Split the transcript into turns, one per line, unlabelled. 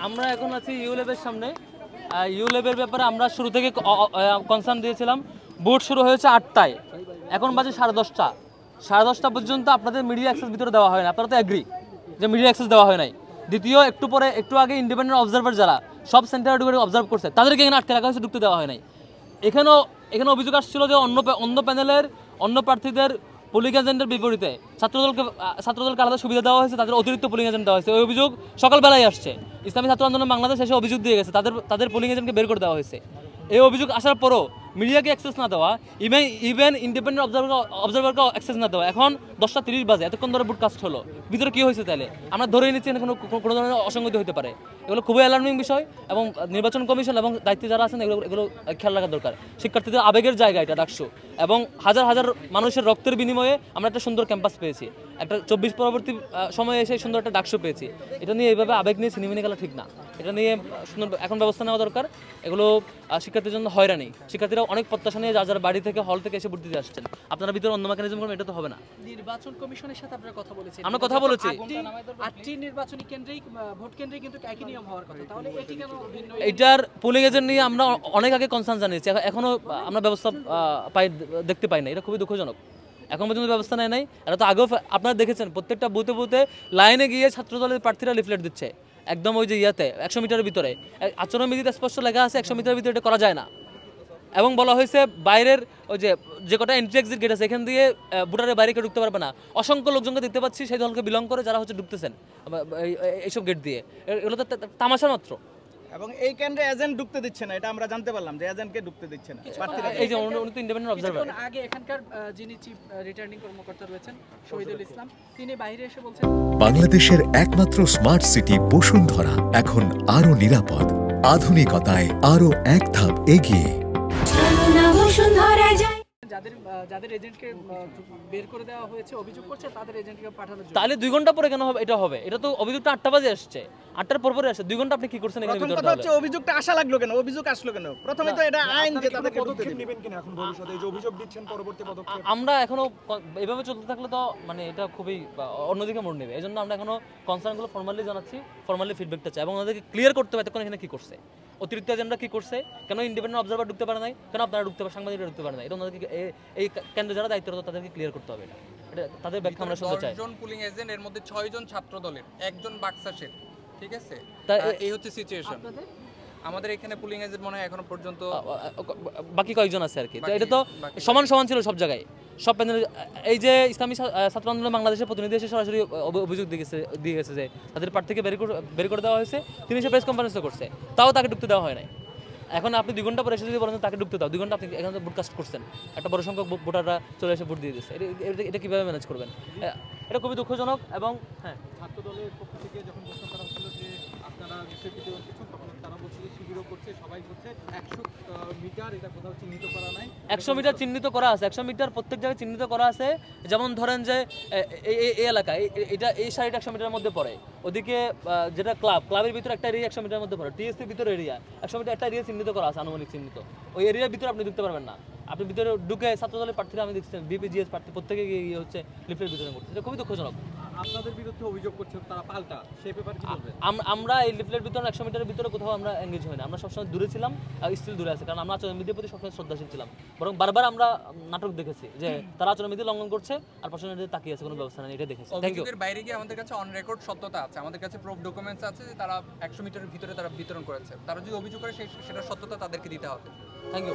আমরা এখন আছি ইউলেবের সামনে। ইউলেবের ব্যাপারে আমরা শুরু থেকে কনসার্ন দিয়েছিলাম। ভোট শুরু হয়েছে 8টায়, এখন বাজে 10:30। 10:30 পর্যন্ত আপনাদের মিডিয়া অ্যাক্সেস ভিতরে দেওয়া হয় না। আপনারা তো অ্যাগ্রি যে মিডিয়া অ্যাক্সেস দেওয়া হয় নাই। দ্বিতীয়, একটু আগে ইন্ডিপেন্ডেন্ট অবজারভার যারা সব সেন্টারে ঢুকে অবজার্ভ করছে, তাদেরকে এখানে আটকে রাখা হয়েছে, ঢুকতে দেওয়া হয় নাই। এখানে অভিযোগ আসছিল যে অন্য প্যানেলের অন্য প্রার্থীদের পোলিং এজেন্টের বিপরীতে ছাত্রদলকে আলাদা সুবিধা দেওয়া হয়েছে, তাদের অতিরিক্ত পোলিং এজেন্ট দেওয়া হয়েছে। ওই অভিযোগ সকালবেলায় আসছে। ইসলামী ছাত্র আন্দোলন বাংলাদেশ এসে অভিযোগ দিয়ে গেছে, তাদের পোলিং এজেন্টকে বের করে দেওয়া হয়েছে। এই অভিযোগ আসার পরও মিডিয়াকে অ্যাক্সেস না দেওয়া, ইভেন ইন্ডিপেন্ডেন্ট অবজারভারকে অ্যাক্সেস না দেওয়া। এখন 10:30 বাজে, এতক্ষণ ধরে ব্রডকাস্ট হলো, ভিতরে কী হয়েছে তাহলে? আমরা ধরে নিচ্ছি কোনো ধরনের অসঙ্গতি হতে পারে। এগুলো খুবই অ্যালার্মিং বিষয় এবং নির্বাচন কমিশন এবং দায়িত্বে যারা আছেন এগুলো খেয়াল রাখা দরকার। শিক্ষার্থীদের আবেগের জায়গা এটা ডাকসু, এবং হাজার হাজার মানুষের রক্তের বিনিময়ে আমরা একটা সুন্দর ক্যাম্পাস পেয়েছি, একটা 24 পরবর্তী সময়ে এসে সুন্দর একটা ডাকসু পেয়েছি। এটা নিয়ে এইভাবে আবেগ নিয়ে সিনেমিনে গেলা ঠিক না। এটা নিয়ে সুন্দর এখন ব্যবস্থা নেওয়া দরকার। এগুলো শিক্ষার্থীদের জন্য হয়রানি। শিক্ষার্থীরা অনেক প্রত্যাশা নিয়ে যার বাড়ি থেকে হল থেকে এসে ভোট দিতে আসছেন। আপনারা ভিতরে অন্য মেকানিজম করবেন, এটা তো হবে না।
নির্বাচন কমিশনের সাথে আপনারা কথা বলেছেন?
আমরা কথা বলেছি।
8টি নির্বাচনী কেন্দ্রেই ভোট কেন্দ্রে কিন্তু একই নিয়ম হওয়ার কথা, তাহলে এটি কেন ভিন্ন?
এটার পোলিং এজেন্ট নিয়ে আমরা অনেক আগে কনসার্ন জানিয়েছি, এখনো আমরা ব্যবস্থা দেখতে পাই না। এটা খুবই দুঃখজনক। এখন পর্যন্ত ব্যবস্থা নেয় নাই। এটা তো আগেও আপনারা দেখেছেন, প্রত্যেকটা বুথে লাইনে গিয়ে ছাত্রদলের প্রার্থীরা লিফলেট দিচ্ছে, একদম ওই যে 100 মিটারের ভিতরে। আচরণবিধিতে স্পষ্ট লেখা আছে 100 মিটারের ভিতরে এটা করা যায় না। এবং বলা হয়েছে বাইরের ওই যে কটা এন্ট্রি এক্সিট গেট আছে, এখান দিয়ে ভোটারের বাইরে কেউ ঢুকতে পারবে না। অসংখ্য লোকজনকে দেখতে পাচ্ছি সেই দলকে বিলং করে, যারা ঢুকতেছেন এইসব গেট দিয়ে। এগুলো তো তামাশা মাত্র।
এবং এই কেন্দ্রে এজেন্ট ঢুকতে দিচ্ছে না, এটা আমরা জানতে পারলাম যে এজেন্টকে ঢুকতে দিচ্ছে না।
এই যে উনি তো ইন্ডিপেন্ডেন্ট অবজারভার।
আগে এখানকার যিনি চিফ রিটার্নিং কর্মকর্তা রয়েছেন শহীদুল ইসলাম, তিনি বাইরে এসে বলছেন
বাংলাদেশের একমাত্র স্মার্ট সিটি বসুন্ধরা এখন আরো নিরাপদ, আধুনিকতায় আরো এক ধাপ এগিয়ে।
যাদের এজেন্টকে বের করে দেওয়া হয়েছে, অভিযোগ করছে তাদের এজেন্টকে পাঠানোর জন্য।
তাহলে 2 ঘন্টা পরে কেন হবে? এটা হবে, এটা তো অভিযোগটা 8টা বাজে আসছে, 8টার পরে আসছে। 2 ঘন্টা আপনি কি করছেন এখানে ভিতরে?
কথা হচ্ছে অভিযোগটা আসা লাগলো কেন, অভিযোগ আসলো কেন? প্রথমে তো এটা আইন যে তাদেরকে
পদক্ষেপ নেবেন কিনা এখন ভবিষ্যতে, এই যে অভিযোগ দিচ্ছেন পরবর্তী পদক্ষেপ?
আমরা এখনো এভাবে চলতে থাকলে তো মানে এটা খুবই অন্যদিকে মোড় নেবে। এজন্য আমরা এখনো কনসার্নগুলো ফর্মালি জানাচ্ছি, ফর্মালি ফিডব্যাকটা চাই, এবং ওনাদেরকে ক্লিয়ার করতে হবে এতক্ষণ এখানে কি করছে, অতিরিক্ত এজেন্টরা কি করছে, কেন ইন্ডিপেন্ডেন্ট অবজারভার ঢুকতে পারে নাই, কেন আপনারা ঢুকতে পারে, সাংবাদিকরা ঢুকতে পারে না। এটা ওনাদেরকে এই কেন্দ্রে যারা দায়িত্বরত তাদেরকে ক্লিয়ার করতে হবে। এটা তাদের ব্যাখ্যা আমরা শুনতে চাই।
10 জন পুলিং এজেন্ট, এর মধ্যে 6 জন ছাত্র দলের, 1 জন বাক্সাসের, ঠিক আছে? এই হচ্ছে সিচুয়েশন। আমাদের এখানে পুলিং এজেন্ট মনে হয় এখনো পর্যন্ত
বাকি কয়েকজন আছে আর কি। এটা তো সমান ছিল সব জায়গায়, সব প্যানেল। এই যে ইসলামী ছাত্র আন্দোলন বাংলাদেশের প্রতিনিধি এসে সরাসরি অভিযোগ দিয়ে গেছে যে তাদের প্রার্থীকে বের করে দেওয়া হয়েছে। তিনি সে প্রেস কনফারেন্সও করছে, তাও তাকে ঢুকতে দেওয়া হয় নাই। এখন আপনি 2 ঘন্টা পরে এসে যদি বলেন তাকে ঢুকতে দাও, 2 ঘন্টা আপনি এখানে ব্রডকাস্ট করছেন, একটা বড় সংখ্যক ভোটাররা চলে এসে ভোট দিয়ে দিচ্ছে। এটা কীভাবে ম্যানেজ করবেন? এটা খুবই দুঃখজনক। এবং হ্যাঁ,
ছাত্র দলের পক্ষ থেকে যখন প্রশ্ন করা হচ্ছিল যে আপনারা নিশ্চয়ই বিতরণ কিছু, তখন তারা বলছে যে শিবিরও করছে, সবাই করছে, 100 মিটার এটা কোথাও চিহ্নিত করা নাই।
100 মিটার চিহ্নিত করা আছে, 100 মিটার প্রত্যেক জায়গায় চিহ্নিত করা আছে। যেমন ধরেন যে এই এলাকা, এই সাইড 100 মিটারের মধ্যে পড়ে, ওদিকে যেটা ক্লাবের ভিতরে একটা এরিয়া 100 মিটারের মধ্যে পড়ে, টিএসসির ভিতরে এরিয়া 100 মিটার একটা এরিয়া চিহ্নিত করা আছে, আনুমানিক চিহ্নিত। ওই এরিয়ার ভিতরে আপনি ঢুকতে পারবেন না। আপনি ভিতরে ঢুকে ছাত্রদলের প্রার্থীরা আমি দেখছি বিপিজিএস প্রার্থী প্রত্যেকে গিয়ে হচ্ছে লিফলেট বিতরণ করছে। এটা খুবই দুঃখজনক।
আপনাদের বিরুদ্ধে অভিযোগ করছে তারা পাল্টা, সেই ব্যাপারে কি বলবেন?
আমরা এই লিফলেট বিতরণ 100 মিটারের ভিতরে কোথাও আমরা এঙ্গেজ হই না। আমরা সবসময় দূরে ছিলাম, স্টিল দূরে আছে, কারণ আমরা আচরণবিধির প্রতি সবসময় শ্রদ্ধাশীল ছিলাম। বরং বারবার আমরা নাটক দেখেছি যে তারা আচরণবিধি লঙ্ঘন করছে আর প্রশাসনের তাকিয়ে আছে, কোনো ব্যবস্থা নেই, এটা দেখেছি। Thank you.
অভিযোগের বাইরে গিয়ে আমাদের কাছে অন রেকর্ড সত্যতা আছে, আমাদের কাছে প্রুফ ডকুমেন্টস আছে যে তারা 100 মিটারের ভিতরে তারা বিতরণ করেছে। তারা যদি অভিযোগ করে সেটা সত্যতা তাদেরকে দিতে হবে।
Thank you.